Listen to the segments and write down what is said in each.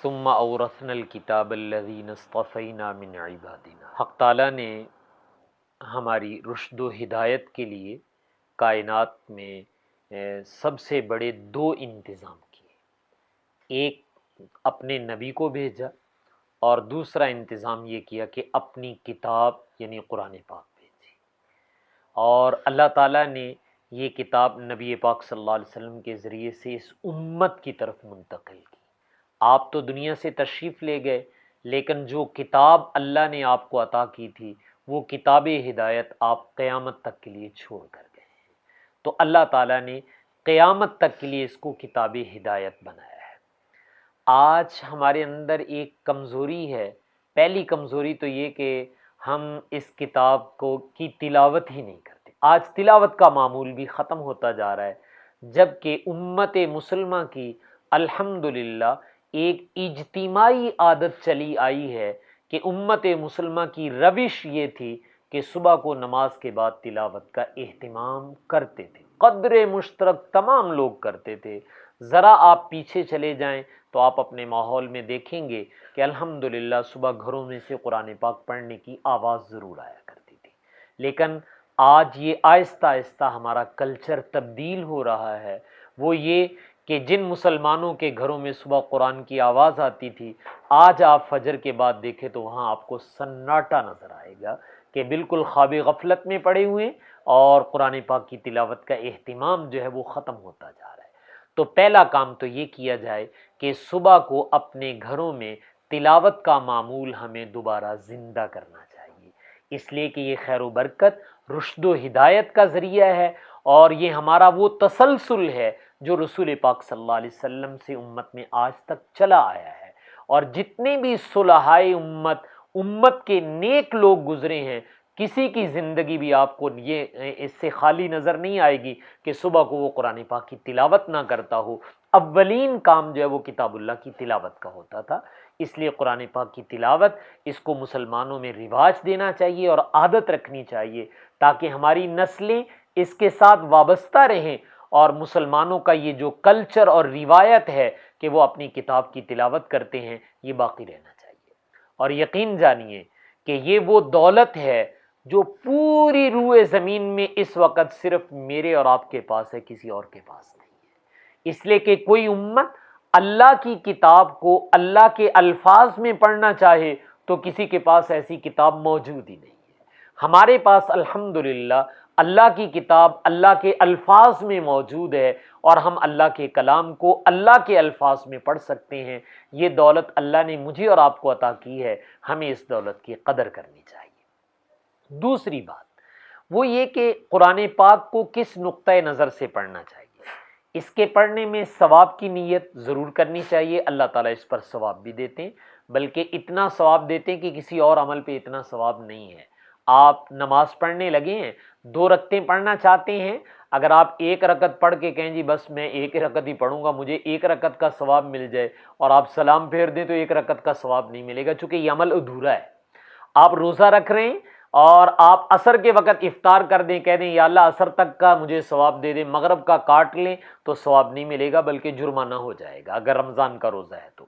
ثم اورثنا الکتاب الذین اصطفینا من عبادنا۔ حق تعالیٰ نے ہماری رشد و ہدایت کے لیے کائنات میں سب سے بڑے دو انتظام کیے، ایک اپنے نبی کو بھیجا اور دوسرا انتظام یہ کیا کہ اپنی کتاب یعنی قرآن پاک بھیجی، اور اللہ تعالیٰ نے یہ کتاب نبی پاک صلی اللہ علیہ وسلم کے ذریعے سے اس امت کی طرف منتقل کی۔ آپ تو دنیا سے تشریف لے گئے، لیکن جو کتاب اللہ نے آپ کو عطا کی تھی وہ کتاب ہدایت آپ قیامت تک کے لیے چھوڑ کر گئے ہیں۔ تو اللہ تعالیٰ نے قیامت تک کے لیے اس کو کتاب ہدایت بنایا ہے۔ آج ہمارے اندر ایک کمزوری ہے، پہلی کمزوری تو یہ کہ ہم اس کتاب کی تلاوت ہی نہیں کرتے۔ آج تلاوت کا معمول بھی ختم ہوتا جا رہا ہے، جبکہ امت مسلمہ کی الحمدللہ ایک اجتماعی عادت چلی آئی ہے کہ امت مسلمہ کی روش یہ تھی کہ صبح کو نماز کے بعد تلاوت کا اہتمام کرتے تھے، قدر مشترک تمام لوگ کرتے تھے۔ ذرا آپ پیچھے چلے جائیں تو آپ اپنے ماحول میں دیکھیں گے کہ الحمدللہ صبح گھروں میں سے قرآن پاک پڑھنے کی آواز ضرور آیا کرتی تھی، لیکن آج یہ آہستہ آہستہ ہمارا کلچر تبدیل ہو رہا ہے۔ وہ یہ کہ جن مسلمانوں کے گھروں میں صبح قرآن کی آواز آتی تھی، آج آپ فجر کے بعد دیکھیں تو وہاں آپ کو سناٹا نظر آئے گا کہ بالکل خواب غفلت میں پڑے ہوئے اور قرآن پاک کی تلاوت کا اہتمام جو ہے وہ ختم ہوتا جا رہا ہے۔ تو پہلا کام تو یہ کیا جائے کہ صبح کو اپنے گھروں میں تلاوت کا معمول ہمیں دوبارہ زندہ کرنا چاہیے، اس لیے کہ یہ خیر و برکت، رشد و ہدایت کا ذریعہ ہے، اور یہ ہمارا وہ تسلسل ہے جو رسول پاک صلی اللہ علیہ وسلم سے امت میں آج تک چلا آیا ہے۔ اور جتنے بھی صلحائے امت کے نیک لوگ گزرے ہیں، کسی کی زندگی بھی آپ کو یہ اس سے خالی نظر نہیں آئے گی کہ صبح کو وہ قرآن پاک کی تلاوت نہ کرتا ہو۔ اولین کام جو ہے وہ کتاب اللہ کی تلاوت کا ہوتا تھا، اس لیے قرآن پاک کی تلاوت اس کو مسلمانوں میں رواج دینا چاہیے اور عادت رکھنی چاہیے، تاکہ ہماری نسلیں اس کے ساتھ وابستہ رہیں، اور مسلمانوں کا یہ جو کلچر اور روایت ہے کہ وہ اپنی کتاب کی تلاوت کرتے ہیں، یہ باقی رہنا چاہیے۔ اور یقین جانیے کہ یہ وہ دولت ہے جو پوری روئے زمین میں اس وقت صرف میرے اور آپ کے پاس ہے، کسی اور کے پاس نہیں ہے۔ اس لیے کہ کوئی امت اللہ کی کتاب کو اللہ کے الفاظ میں پڑھنا چاہے تو کسی کے پاس ایسی کتاب موجود ہی نہیں ہے۔ ہمارے پاس الحمدللہ اللہ کی کتاب اللہ کے الفاظ میں موجود ہے، اور ہم اللہ کے کلام کو اللہ کے الفاظ میں پڑھ سکتے ہیں۔ یہ دولت اللہ نے مجھے اور آپ کو عطا کی ہے، ہمیں اس دولت کی قدر کرنی چاہیے۔ دوسری بات وہ یہ کہ قرآن پاک کو کس نقطۂ نظر سے پڑھنا چاہیے۔ اس کے پڑھنے میں ثواب کی نیت ضرور کرنی چاہیے، اللہ تعالیٰ اس پر ثواب بھی دیتے ہیں، بلکہ اتنا ثواب دیتے ہیں کہ کسی اور عمل پہ اتنا ثواب نہیں ہے۔ آپ نماز پڑھنے لگے ہیں، 2 رکعتیں پڑھنا چاہتے ہیں، اگر آپ 1 رکعت پڑھ کے کہیں جی بس میں 1 رکعت ہی پڑھوں گا، مجھے 1 رکعت کا ثواب مل جائے، اور آپ سلام پھیر دیں تو 1 رکعت کا ثواب نہیں ملے گا، چونکہ یہ عمل ادھورا ہے۔ آپ روزہ رکھ رہے ہیں اور آپ عصر کے وقت افطار کر دیں، کہہ دیں یا اللہ عصر تک کا مجھے ثواب دے دیں، مغرب کا کاٹ لیں تو ثواب نہیں ملے گا، بلکہ جرمانہ ہو جائے گا اگر رمضان کا روزہ ہے تو۔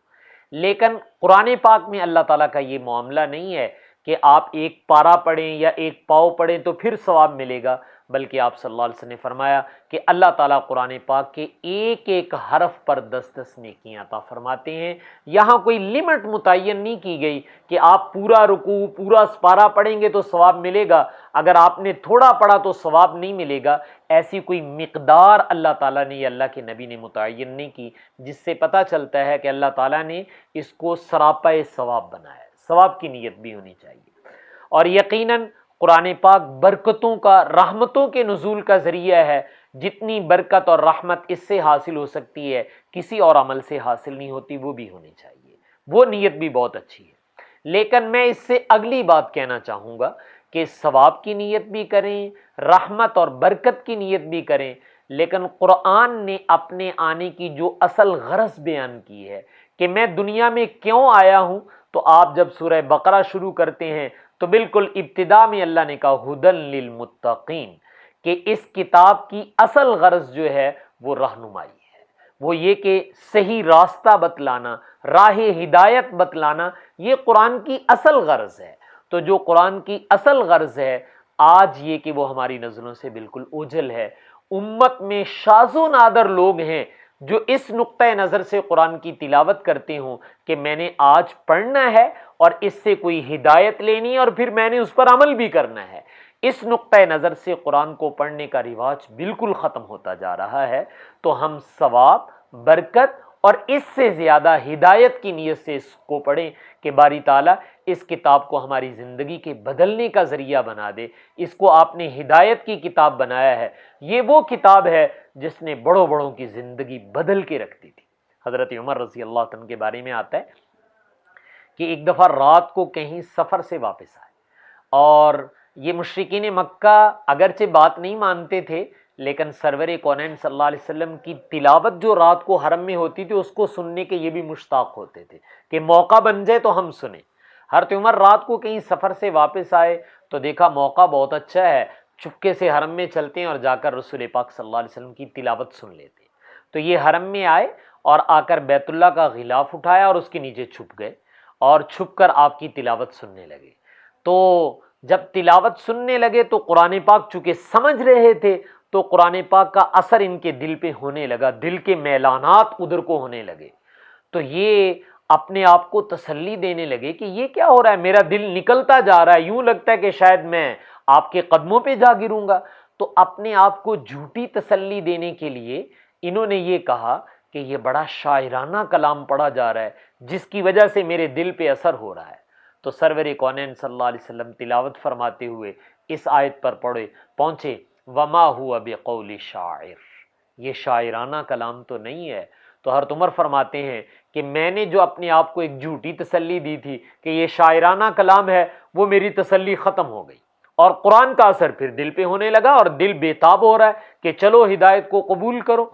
لیکن قرآن پاک میں اللہ تعالیٰ کا یہ معاملہ نہیں ہے کہ آپ 1 پارہ پڑھیں یا 1 پاؤ پڑھیں تو پھر ثواب ملے گا، بلکہ آپ صلی اللہ علیہ وسلم نے فرمایا کہ اللہ تعالیٰ قرآن پاک کے ایک حرف پر 10 نیکیاں عطا فرماتے ہیں۔ یہاں کوئی لمٹ متعین نہیں کی گئی کہ آپ پورا رکوع پورا پارہ پڑھیں گے تو ثواب ملے گا، اگر آپ نے تھوڑا پڑھا تو ثواب نہیں ملے گا۔ ایسی کوئی مقدار اللہ تعالیٰ نے یا اللہ کے نبی نے متعین نہیں کی، جس سے پتہ چلتا ہے کہ اللہ تعالیٰ نے اس کو سراپا ثواب بنایا ہے۔ ثواب کی نیت بھی ہونی چاہیے۔ اور یقیناً قرآن پاک برکتوں کا، رحمتوں کے نزول کا ذریعہ ہے۔ جتنی برکت اور رحمت اس سے حاصل ہو سکتی ہے کسی اور عمل سے حاصل نہیں ہوتی، وہ بھی ہونی چاہیے، وہ نیت بھی بہت اچھی ہے۔ لیکن میں اس سے اگلی بات کہنا چاہوں گا کہ ثواب کی نیت بھی کریں، رحمت اور برکت کی نیت بھی کریں، لیکن قرآن نے اپنے آنے کی جو اصل غرض بیان کی ہے کہ میں دنیا میں کیوں آیا ہوں، تو آپ جب سورہ بقرہ شروع کرتے ہیں تو بالکل ابتدا میں اللہ نے کہا ہدی للمتقین، کہ اس کتاب کی اصل غرض جو ہے وہ رہنمائی ہے، وہ یہ کہ صحیح راستہ بتلانا، راہ ہدایت بتلانا، یہ قرآن کی اصل غرض ہے۔ تو جو قرآن کی اصل غرض ہے آج یہ کہ وہ ہماری نظروں سے بالکل اوجھل ہے۔ امت میں شاذ و نادر لوگ ہیں جو اس نقطۂ نظر سے قرآن کی تلاوت کرتے ہوں کہ میں نے آج پڑھنا ہے اور اس سے کوئی ہدایت لینی ہے اور پھر میں نے اس پر عمل بھی کرنا ہے۔ اس نقطۂ نظر سے قرآن کو پڑھنے کا رواج بالکل ختم ہوتا جا رہا ہے۔ تو ہم ثواب، برکت اور اس سے زیادہ ہدایت کی نیت سے اس کو پڑھیں کہ باری تعالیٰ اس کتاب کو ہماری زندگی کے بدلنے کا ذریعہ بنا دے۔ اس کو آپ نے ہدایت کی کتاب بنایا ہے، یہ وہ کتاب ہے جس نے بڑوں بڑوں کی زندگی بدل کے رکھ دی تھی۔ حضرت عمر رضی اللہ عنہ کے بارے میں آتا ہے کہ ایک دفعہ رات کو کہیں سفر سے واپس آئے، اور یہ مشرکین مکہ اگرچہ بات نہیں مانتے تھے لیکن سرور کونین صلی اللہ علیہ وسلم کی تلاوت جو رات کو حرم میں ہوتی تھی اس کو سننے کے یہ بھی مشتاق ہوتے تھے کہ موقع بن جائے تو ہم سنیں۔ حضرت عمر رات کو کہیں سفر سے واپس آئے تو دیکھا موقع بہت اچھا ہے، چپکے سے حرم میں چلتے ہیں اور جا کر رسول پاک صلی اللہ علیہ وسلم کی تلاوت سن لیتے ہیں۔ تو یہ حرم میں آئے اور آ کر بیت اللہ کا غلاف اٹھایا اور اس کے نیچے چھپ گئے اور چھپ کر آپ کی تلاوت سننے لگے۔ تو جب تلاوت سننے لگے تو قرآن پاک چونکہ سمجھ رہے تھے تو قرآن پاک کا اثر ان کے دل پہ ہونے لگا، دل کے میلانات ادھر کو ہونے لگے۔ تو یہ اپنے آپ کو تسلی دینے لگے کہ یہ کیا ہو رہا ہے، میرا دل نکلتا جا رہا ہے، یوں لگتا ہے کہ شاید میں آپ کے قدموں پہ جا گروں گا۔ تو اپنے آپ کو جھوٹی تسلی دینے کے لیے انہوں نے یہ کہا کہ یہ بڑا شاعرانہ کلام پڑھا جا رہا ہے جس کی وجہ سے میرے دل پہ اثر ہو رہا ہے۔ تو سرور کونین صلی اللہ علیہ وسلم تلاوت فرماتے ہوئے اس آیت پر پہنچے وما ہوا بقول شاعر، یہ شاعرانہ کلام تو نہیں ہے۔ تو حضرت عمر فرماتے ہیں کہ میں نے جو اپنے آپ کو ایک جھوٹی تسلی دی تھی کہ یہ شاعرانہ کلام ہے، وہ میری تسلی ختم ہو گئی اور قرآن کا اثر پھر دل پہ ہونے لگا اور دل بےتاب ہو رہا ہے کہ چلو ہدایت کو قبول کرو۔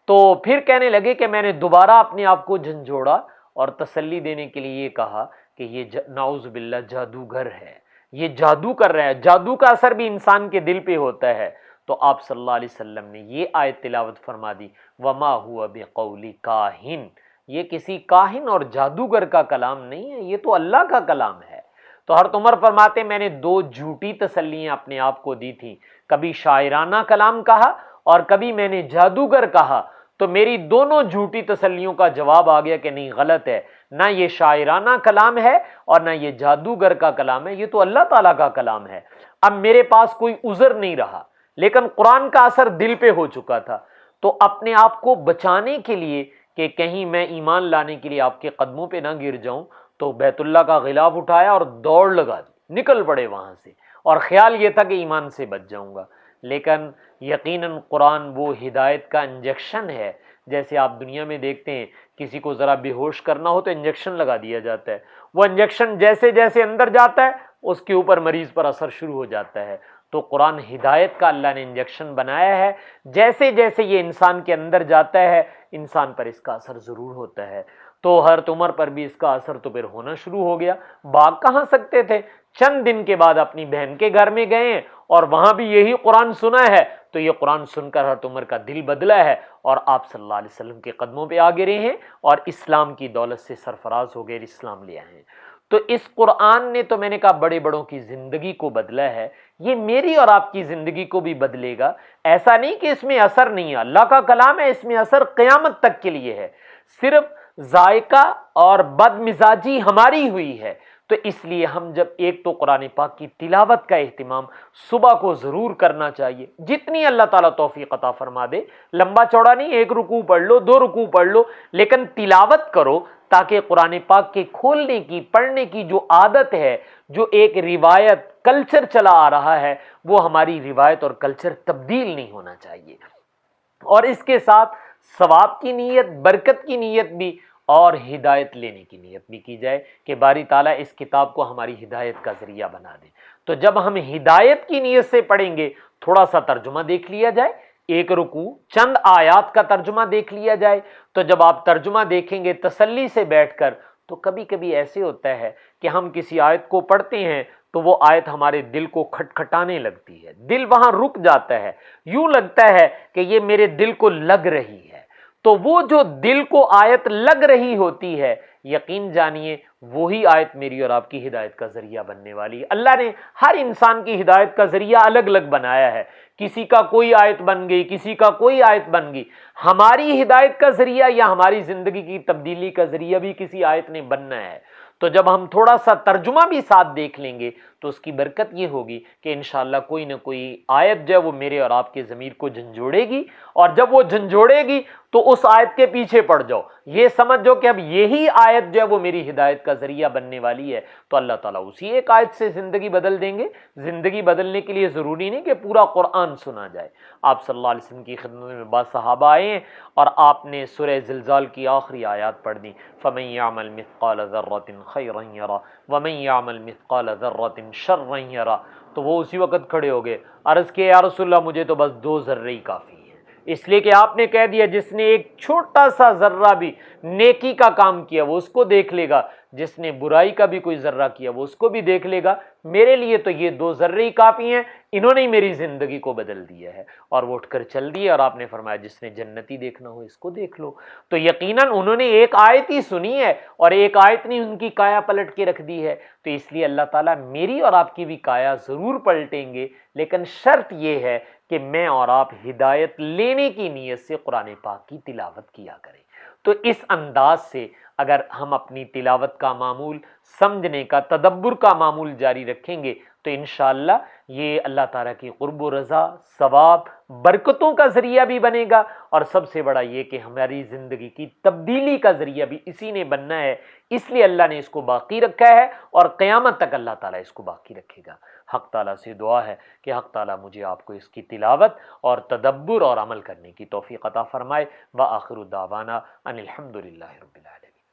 تو پھر کہنے لگے کہ میں نے دوبارہ اپنے آپ کو جھنجھوڑا اور تسلی دینے کے لیے یہ کہا کہ یہ نعوذ باللہ جادوگر ہے، یہ جادو کر رہا ہے، جادو کا اثر بھی انسان کے دل پہ ہوتا ہے۔ تو آپ صلی اللہ علیہ وسلم نے یہ آیت تلاوت فرما دی وما ہوا بقول کاہن، یہ کسی کاہن اور جادوگر کا کلام نہیں ہے، یہ تو اللہ کا کلام ہے۔ تو حضرت عمر فرماتے میں نے دو جھوٹی تسلیاں اپنے آپ کو دی تھیں، کبھی شاعرانہ کلام کہا اور کبھی میں نے جادوگر کہا، تو میری دونوں جھوٹی تسلیوں کا جواب آ گیا کہ نہیں، غلط ہے، نہ یہ شاعرانہ کلام ہے اور نہ یہ جادوگر کا کلام ہے، یہ تو اللہ تعالیٰ کا کلام ہے۔ اب میرے پاس کوئی عذر نہیں رہا، لیکن قرآن کا اثر دل پہ ہو چکا تھا۔ تو اپنے آپ کو بچانے کے لیے کہ کہیں میں ایمان لانے کے لیے آپ کے قدموں پہ نہ گر جاؤں، تو بیت اللہ کا غلاف اٹھایا اور دوڑ لگا دی، نکل پڑے وہاں سے، اور خیال یہ تھا کہ ایمان سے بچ جاؤں گا۔ لیکن یقیناً قرآن وہ ہدایت کا انجیکشن ہے، جیسے آپ دنیا میں دیکھتے ہیں کسی کو ذرا بے ہوش کرنا ہو تو انجیکشن لگا دیا جاتا ہے، وہ انجیکشن جیسے جیسے اندر جاتا ہے اس کے اوپر مریض پر اثر شروع ہو جاتا ہے۔ تو قرآن ہدایت کا اللہ نے انجیکشن بنایا ہے، جیسے جیسے یہ انسان کے اندر جاتا ہے انسان پر اس کا اثر ضرور ہوتا ہے۔ تو حضرت عمر پر بھی اس کا اثر تو پھر ہونا شروع ہو گیا، بھاگ کہاں سکتے تھے، چند دن کے بعد اپنی بہن کے گھر میں گئے اور وہاں بھی یہی قرآن سنا ہے، تو یہ قرآن سن کر حضرت عمر کا دل بدلا ہے اور آپ صلی اللہ علیہ وسلم کے قدموں پہ آ گرے ہیں اور اسلام کی دولت سے سرفراز ہو گئے، اسلام لے آئے ہیں۔ تو اس قرآن نے تو میں نے کہا بڑے بڑوں کی زندگی کو بدلا ہے، یہ میری اور آپ کی زندگی کو بھی بدلے گا۔ ایسا نہیں کہ اس میں اثر نہیں ہے، اللہ کا کلام ہے، اس میں اثر قیامت تک کے لیے ہے، صرف ذائقہ اور بد مزاجی ہماری ہوئی ہے۔ تو اس لیے ہم جب ایک تو قرآن پاک کی تلاوت کا اہتمام صبح کو ضرور کرنا چاہیے، جتنی اللہ تعالیٰ توفیق عطا فرما دے، لمبا چوڑا نہیں، ایک رکوع پڑھ لو، دو رکوع پڑھ لو، لیکن تلاوت کرو تاکہ قرآن پاک کے کھولنے کی، پڑھنے کی جو عادت ہے، جو ایک روایت کلچر چلا آ رہا ہے، وہ ہماری روایت اور کلچر تبدیل نہیں ہونا چاہیے۔ اور اس کے ساتھ ثواب کی نیت، برکت کی نیت بھی اور ہدایت لینے کی نیت بھی کی جائے کہ باری تعالیٰ اس کتاب کو ہماری ہدایت کا ذریعہ بنا دے۔ تو جب ہم ہدایت کی نیت سے پڑھیں گے، تھوڑا سا ترجمہ دیکھ لیا جائے، ایک رکوع چند آیات کا ترجمہ دیکھ لیا جائے، تو جب آپ ترجمہ دیکھیں گے تسلی سے بیٹھ کر، تو کبھی کبھی ایسے ہوتا ہے کہ ہم کسی آیت کو پڑھتے ہیں تو وہ آیت ہمارے دل کو کھٹکھٹانے لگتی ہے، دل وہاں رک جاتا ہے، یوں لگتا ہے کہ یہ میرے دل کو لگ رہی ہے۔ تو وہ جو دل کو آیت لگ رہی ہوتی ہے، یقین جانیے وہی آیت میری اور آپ کی ہدایت کا ذریعہ بننے والی ہے۔ اللہ نے ہر انسان کی ہدایت کا ذریعہ الگ الگ بنایا ہے، کسی کا کوئی آیت بن گئی، کسی کا کوئی آیت بن گئی۔ ہماری ہدایت کا ذریعہ یا ہماری زندگی کی تبدیلی کا ذریعہ بھی کسی آیت نے بننا ہے۔ تو جب ہم تھوڑا سا ترجمہ بھی ساتھ دیکھ لیں گے تو اس کی برکت یہ ہوگی کہ انشاءاللہ کوئی نہ کوئی آیت جو ہے وہ میرے اور آپ کے ضمیر کو جھنجھوڑے گی، اور جب وہ جھنجھوڑے گی تو اس آیت کے پیچھے پڑ جاؤ، یہ سمجھ جاؤ کہ اب یہی آیت جو ہے وہ میری ہدایت کا ذریعہ بننے والی ہے، تو اللہ تعالیٰ اسی ایک آیت سے زندگی بدل دیں گے۔ زندگی بدلنے کے لیے ضروری نہیں کہ پورا قرآن سنا جائے۔ آپ صلی اللہ علیہ وسلم کی خدمت میں بعض صحابہ آئے ہیں اور آپ نے سورہ زلزال کی آخری آیات پڑھ دی، فَمَن يَعْمَلْ مِثْقَالَ ذَرَّةٍ خَيْرًا يَرَهُ وَمَن يَعْمَلْ مِثْقَالَ ذَرَّةٍ شَرًّا يَرَهُ۔ تو وہ اسی وقت کھڑے ہو گئے، عرض کیا یا رسول اللہ مجھے تو بس 2 ذرے ہی کافی ہیں، اس لیے کہ آپ نے کہہ دیا جس نے ایک چھوٹا سا ذرہ بھی نیکی کا کام کیا وہ اس کو دیکھ لے گا، جس نے برائی کا بھی کوئی ذرہ کیا وہ اس کو بھی دیکھ لے گا، میرے لیے تو یہ 2 ذرے ہی کافی ہیں، انہوں نے ہی میری زندگی کو بدل دیا ہے۔ اور وہ اٹھ کر چل دیے، اور آپ نے فرمایا جس نے جنتی دیکھنا ہو اس کو دیکھ لو۔ تو یقیناً انہوں نے ایک آیت ہی سنی ہے اور ایک آیت نے ان کی کایا پلٹ کے رکھ دی ہے، تو اس لیے اللہ تعالیٰ میری اور آپ کی بھی کایا ضرور پلٹیں گے، لیکن شرط یہ ہے کہ میں اور آپ ہدایت لینے کی نیت سے قرآن پاک کی تلاوت کیا کریں۔ تو اس انداز سے اگر ہم اپنی تلاوت کا معمول، سمجھنے کا، تدبر کا معمول جاری رکھیں گے تو انشاءاللہ یہ اللہ تعالیٰ کی قرب و رضا، ثواب، برکتوں کا ذریعہ بھی بنے گا، اور سب سے بڑا یہ کہ ہماری زندگی کی تبدیلی کا ذریعہ بھی اسی نے بننا ہے، اس لیے اللہ نے اس کو باقی رکھا ہے اور قیامت تک اللہ تعالیٰ اس کو باقی رکھے گا۔ حق تعالیٰ سے دعا ہے کہ حق تعالیٰ مجھے آپ کو اس کی تلاوت اور تدبر اور عمل کرنے کی توفیق عطا فرمائے۔ وآخر دعوانا ان الحمد للہ رب العالمین۔